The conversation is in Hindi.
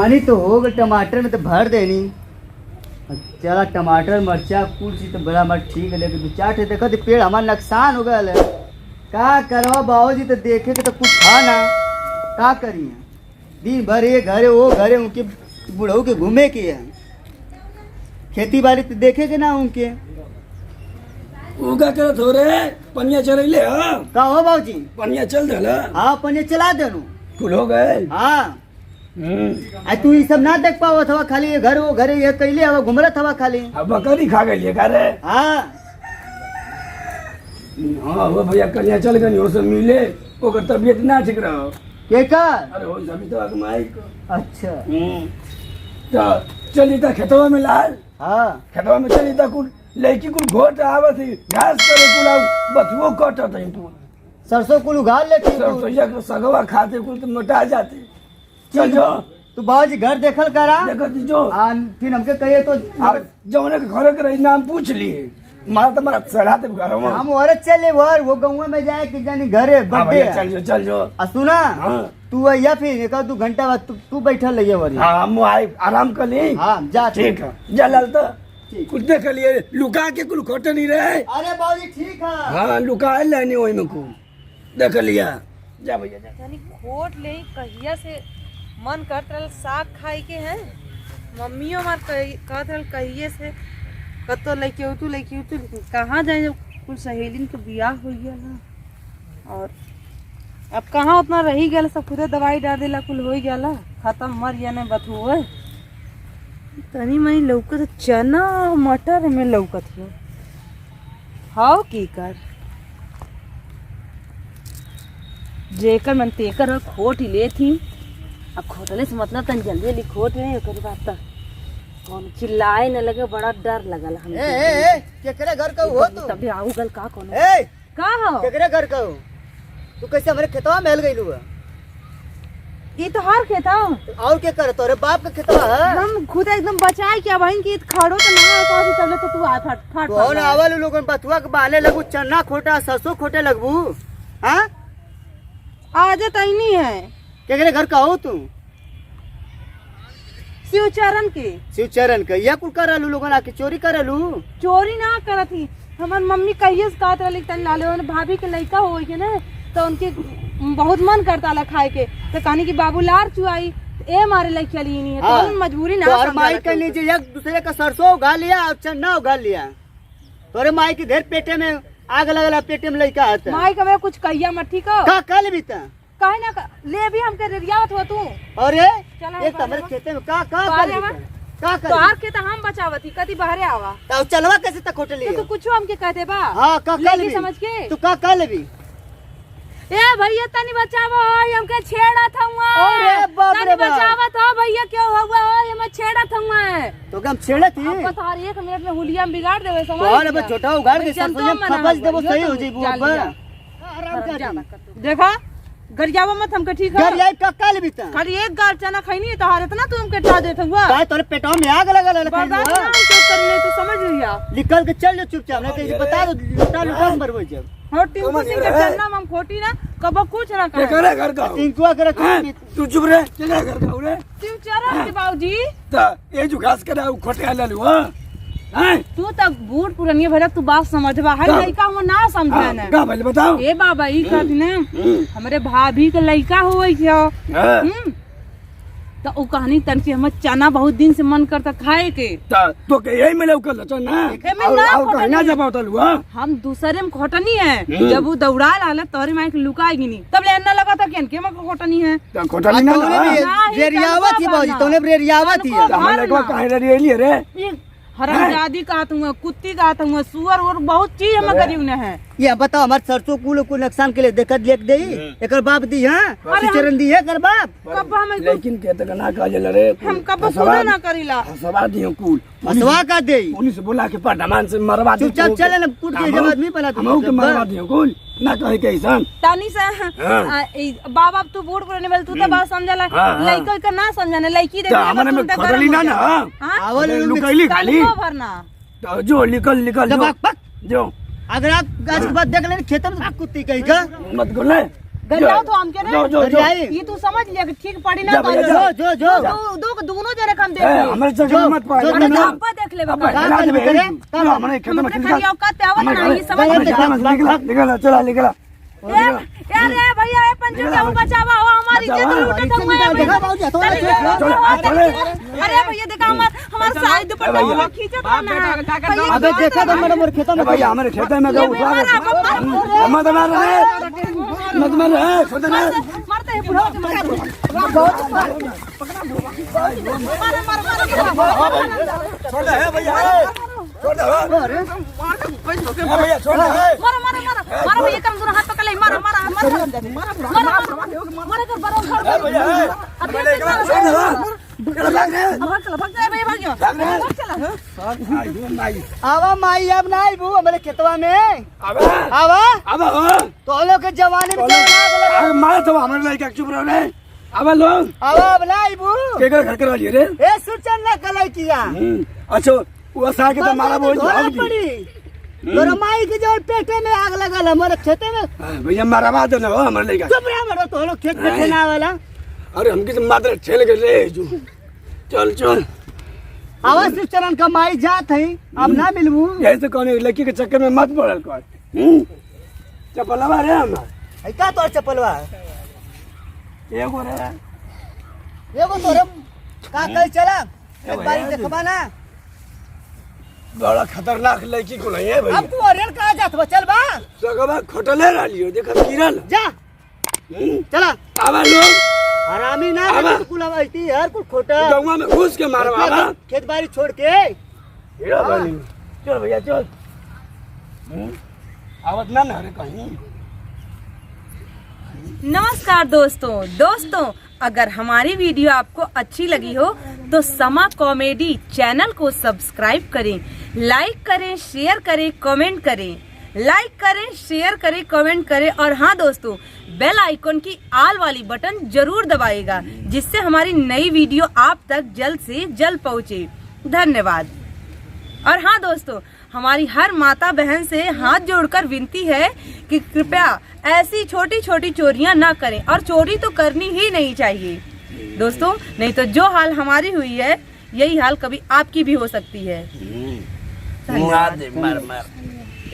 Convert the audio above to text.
पानी तो हो गया, टमाटर में तो भर देनी। चला टमाटर मरचा कुल चीज तो बड़ा मत ठीक है, लेकिन 2-4 ठे देखो तो पेड़ हमारा नुकसान हो गया है। का करो बाबूजी, तो देखे के तो कुछ था ना, का करिए दिन भर ये घरे वो घरे उनके बुढ़ऊ के घूमे के है, खेती बाड़ी तो देखे के ना उनके। उगा करत हो रे पनिया चलैले हां का हो बाबूजी? पनिया चल देला हाँ पनिया चला देनु। कुल हो गए। हाँ आ तू ये सब ना देख पावत हवा, खाली ये घर वो घरे ये कैले हवा घुमरत हवा खाली। अब बकरी खा गई का रे? हाँ हां वो भैया कन्या चल गई हो सब मिले, ओकर तबीयत ना ठीक रहो के का? अरे हो सभी तो अगमाई को। अच्छा तो चली त खेतवा में लाल। हाँ खेतवा में चली त कुल लड़की कुल घोट आवत ही घास करे कुल बथुओ कटत है तू सरसों कुल उगाड़ लेती तू। सरसोईया को सगवा खाते कुल तो मोटा जाते। चल जो तू बाबूजी घर देखल करा, देखो जो फिर हमके कहिए तो जौने के घर के नाम पूछ लिए मारा तो मारा चढ़ाते घर में हम औरत चले वो गाँव में जाए कि जानी घरे बर्थडे। चल जो सुना हाँ। तू या फिर एक 2 घंटा बाद तू बैठल रहिए वरी। हाँ हम आए आराम कर ली। हाँ जा ठीक है जा लाल तो कुछ देख लिए लुका के कुल खोटे नहीं रहे। अरे बाबूजी ठीक है। हाँ लुका लेनी वही में कुल देख लिया। जा भैया जा। यानी खोट ले कहिया से मन करत रहल साग खाए के है। मम्मियों मार कहत रहल कहिए से कतो लेके उतू कहाँ जाए जब कुल सहेलिन के बियाह हो गया ना, और अब कहाँ उतना रही गया, सब खुदे दवाई डाल देला कुल हो गया खत्म मर गया नहीं बथुए। तनी मनी लौकत चना और मटर में लौकत हो हाउ की कर जेकर मन तेकर खोट ही ले थी। अब खोटले से मतलब तन जल्दी खोट नहीं ओकर बात तक कौन चिल्लाए न लगे, बड़ा डर लगल हमके। ए केकरे घर का हो तू? तबे आऊ गल का कोनो ए का हो केकरे घर का हो? तू कैसे हमारे खेतवा में हेल गइलू है? ई तो हार खेता और के कर तोरे बाप का खेतवा है? हम खुद एकदम बचाए के बहन की खड़ो तो ना कहो तबले तो तू आ फट फट कौन आवल लोगन बथुआ के बहाने लगू, चन्ना खोटा सरसों खोटे लगबू। हां आज तैनी है केकरे घर का हो तू? शिवचरण के। शिवचरण के या कुल करलू लोगन आके चोरी करलू? चोरी ना करती, हमार मम्मी कहिए से कहत रही तन लाले भाभी के लड़का हो गए ना, तो उनके बहुत मन करता ला खाए के, तो कहनी कि बाबू लार चुआई ए मारे लाई चली नहीं है। हाँ। तो मजबूरी ना तो माई के नीचे एक दूसरे का सरसों उगा लिया और चन्ना उगा लिया। तोरे माई के ढेर पेटे में आग लगला, पेटे में लड़का आता। माई का मैं कुछ कहिया मत ठीक हो का कल भी ता काहे ना ले भी हमके रियावत हो तू। अरे चला एक हमरे खेते में का का बाहर कर आवा। का तो कर आर के तो हम बचावती कदी बाहरे आवा तो चलवा कैसे तक खोट तो लिया? तू कुछ हमके कहते बा। हां का कल लेके भी समझ के तू का कल भी ए भैया तनी बचावो हमके छेड़ा थहुआ। अरे बाप रे तनी बाप। बचावत हो भैया क्यों हुआ हो हम छेड़ा थहुआ है। तो हम छेड़े थी अब तो हर 1 मिनट में हुलिया में बिगाड़ देवे समझ। कौन अब छोटा उगाड़ के सरसों खपस देबो सही हो जाई बुआ पर। आराम कर देखा गरियावा मत हमके ठीक है। घर जाए का कल भी ता खाली एक गाल चना खैनी तो हारे इतना तू हमके टा देत हुआ। का तोरे पेटवा में आग लगल है बर्दाश्त ना क्यों करने तू समझ लिया। निकल के चल जा चुपचाप, नहीं तो बता दो लुटा लुटा मरबो जब। और टिंकू सिंह के चन्ना हम खोटी ना कबो कुछ ना के करे। करे घर का हो? टिंकुआ के रख हाँ, तू चुप रहे के करे घर का हो रे? शिवचरण के बाबूजी तो ये जो घास करे खोटे ललू हां हैं तू तक बूढ़ पुरानी भरक तू बात समझबा है का? लइका हम ना समझे ना। का भले बताओ। ए बाबा ई कहती ना हमरे भाभी के लइका होई छो। हां तो ओ कहानी तन के हम चना बहुत दिन से मन करता खाए के। तो के यही मिले कर लो ना एमे ना और कहना जब होतलू हां हम दूसरे में खोटनी है। जब वो दौड़ा लाला तोरे माई के लुकाएगी नहीं तब ले लगा था के मैं खोटनी है। तो खोटली ना रेरियावत ही बाबूजी, तोने रेरियावत ही है। हमारे लगवा काहे रही रे? हरामजादी कहता हूँ, कुत्ती कहता हूँ, सुअर और बहुत चीज हम गरीब ने है। ये बताओ हमारे सरसों कुल को नुकसान के लिए देखत लेक दे एकर बाप दी हां शिवचरण दी है कर बाप। कब हम लेकिन कहते का ना काजल रे हम कब सुना ना करीला सवार दियो कुल हसवा का दे पुलिस बोला के पटामान से मरवा दे। चुपचाप चले ना पुट के जब आदमी पला हम के मरवा दियो कुल ना कहे के ऐसा तानी से बाबा तू बूढ़ पुराने वाले तू तो बात समझला। लइका का ना समझने लइकी दे हमने में खोटली ना ना आवल लुकैली खाली भरना तो जो निकल निकल जब पक जो अगर आप आज के बाद देख लेना खेत में कुत्ती कहीं का मत गोले गरियाओ तो हमके जो जो ये तू समझ लिया कि ठीक पड़ी ना जा भैया, तो जा। जो जो जो दो को दोनों जने हम देख ए, ले हमारे चक्कर में मत पड़ अरे तो अब्बा देख ले अब बाबा हिला दे बे काम हमारे खेत में हमरे निकल खरी औकात पे आवत हमारे नहीं समझ हमारे में खेत में निकल चला निकल यार ए भैया ए पंचू के बचावा हो हमारी इज्जत लूटे तो मैं देखा बाबूजी थोड़ा अरे भैया देखा हमारा सारी दुपट्टा वो खींचत ना अबे देखा तो मैडम और खेतों में भैया हमारे खेत में जाओ उठा मत मार रे मत मार रे छोड़ दे मारते हैं बुढ़ाओ के छोड़ दे भैया छोड़ दे भैया छोड़ दे मारो भैया कम दूर हाथ पकड़ ले मारो मारो कर बरो भैया छोड़ दे भाग जा भैया भाग आवा माई अब ना आईबू हमारे खेतवा में अबे आवा अब तो लोग के जवानी में अरे मार तो हमारे लायक चुप रहो रे अब लोग आवा अब ना आईबू के घर करवा लिए रे ए सुचन ना कलाई किया अच्छा वो सा के तो मारा बोल भाग दी पड़ी तोरा माई के जो पेटे में आग लगल हमारे खेते में भैया मारा बात ना हो हमारे लायक चुप रह बड़ो तो लोग खेत में खेना वाला अरे हमकी तो मात्र ठेल के ले जो चल चल आवाज से चरण कमाई जात है अब ना मिलबू यही तो कौन लड़की के चक्कर में मत पड़ल कर चपलवा रे हम है का तोर चपलवा एगो रे एगो तोरे का कल चला एक बारी देखबा ना बड़ा खतरनाक लड़की को नहीं है भैया अब तू अरेल का जात बा चल बा सगवा खोटले रहियो देख गिरल जा चला आवा लोग हरामी ना आवा। कुल आईती यार कुल खोटा गौवा में घुस के मारवा आवा खेत बाड़ी छोड़ के हेरो बनी चल भैया चल आवत ना रे कहीं नमस्कार दोस्तों अगर हमारी वीडियो आपको अच्छी लगी हो तो समा कॉमेडी चैनल को सब्सक्राइब करें, लाइक करें, शेयर करें, कमेंट करें, लाइक करें, शेयर करें, कमेंट करें और हाँ दोस्तों बेल आइकन की आल वाली बटन जरूर दबाइएगा जिससे हमारी नई वीडियो आप तक जल्द से जल्द पहुंचे। धन्यवाद। और हाँ दोस्तों हमारी हर माता बहन से हाथ जोड़कर विनती है कि कृपया ऐसी छोटी छोटी चोरियां ना करें और चोरी तो करनी ही नहीं चाहिए दोस्तों, नहीं तो जो हाल हमारी हुई है यही हाल कभी आपकी भी हो सकती है। मार दे मार